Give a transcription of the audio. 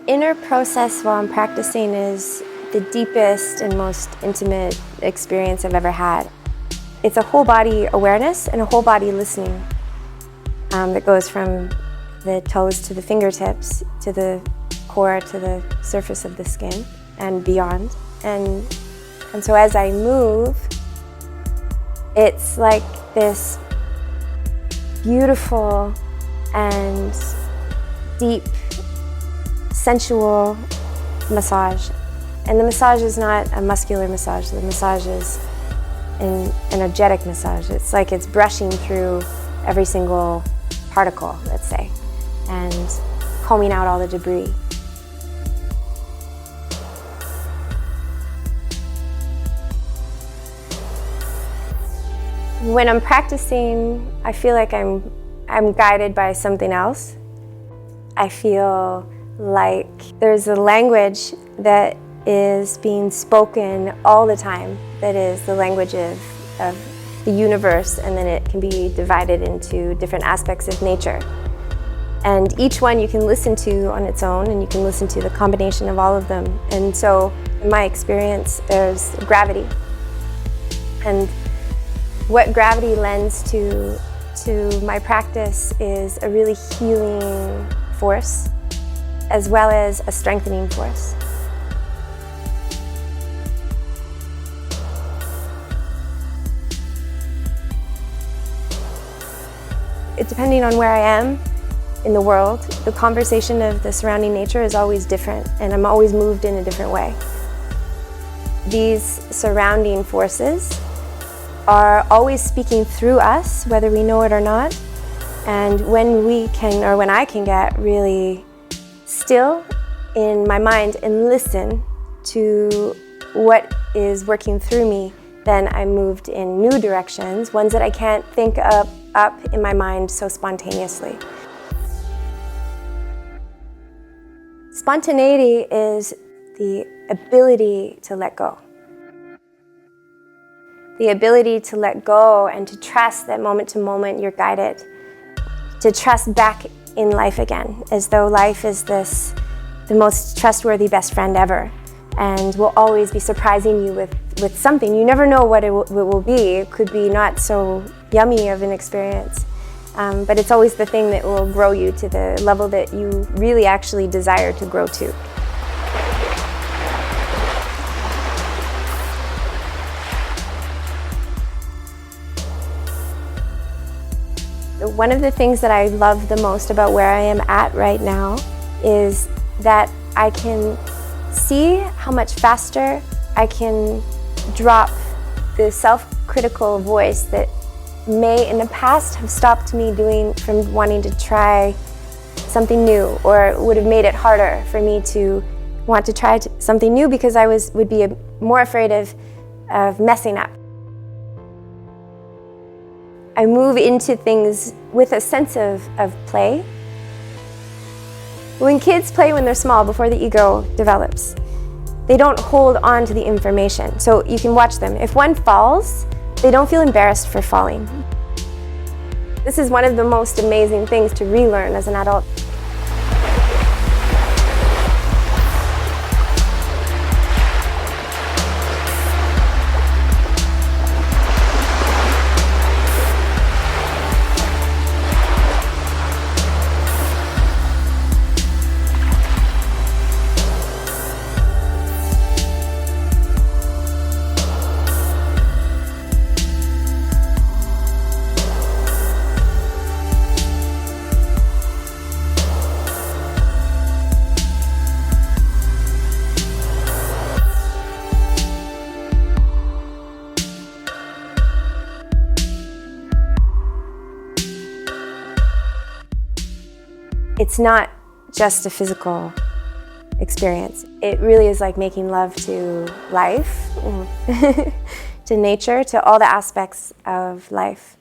inner process while I'm practicing is the deepest and most intimate experience I've ever had. It's a whole body awareness and a whole body listening that goes from the toes to the fingertips, to the core, to the surface of the skin and beyond. And so as I move, it's like this beautiful and deep, sensual massage. And the massage is not a muscular massage. The massage is an energetic massage. It's like it's brushing through every single particle, let's say, and combing out all the debris. When I'm practicing, I feel like I'm guided by something else. I feel like there's a language that is being spoken all the time, that is the language of the universe, and then it can be divided into different aspects of nature. And each one you can listen to on its own, and you can listen to the combination of all of them. And so, in my experience, there's gravity. And what gravity lends to my practice is a really healing force, as well as a strengthening force. Depending on where I am in the world, the conversation of the surrounding nature is always different, and I'm always moved in a different way. These surrounding forces are always speaking through us, whether we know it or not. And when I can get really still in my mind and listen to what is working through me, then I'm moved in new directions, ones that I can't think up in my mind so spontaneously. Spontaneity is the ability to let go. The ability to let go and to trust that moment to moment you're guided. To trust back in life again, as though life is the most trustworthy best friend ever, and will always be surprising you with something. You never know what it will be. It could be not so yummy of an experience, but it's always the thing that will grow you to the level that you really actually desire to grow to. One of the things that I love the most about where I am at right now is that I can see how much faster I can drop the self-critical voice that may in the past have stopped me from wanting to try something new, or would have made it harder for me to want to try something new because I would be more afraid of messing up. I move into things with a sense of play. When kids play when they're small, before the ego develops, they don't hold on to the information. So you can watch them. If one falls, they don't feel embarrassed for falling. This is one of the most amazing things to relearn as an adult. It's not just a physical experience. It really is like making love to life, to nature, to all the aspects of life.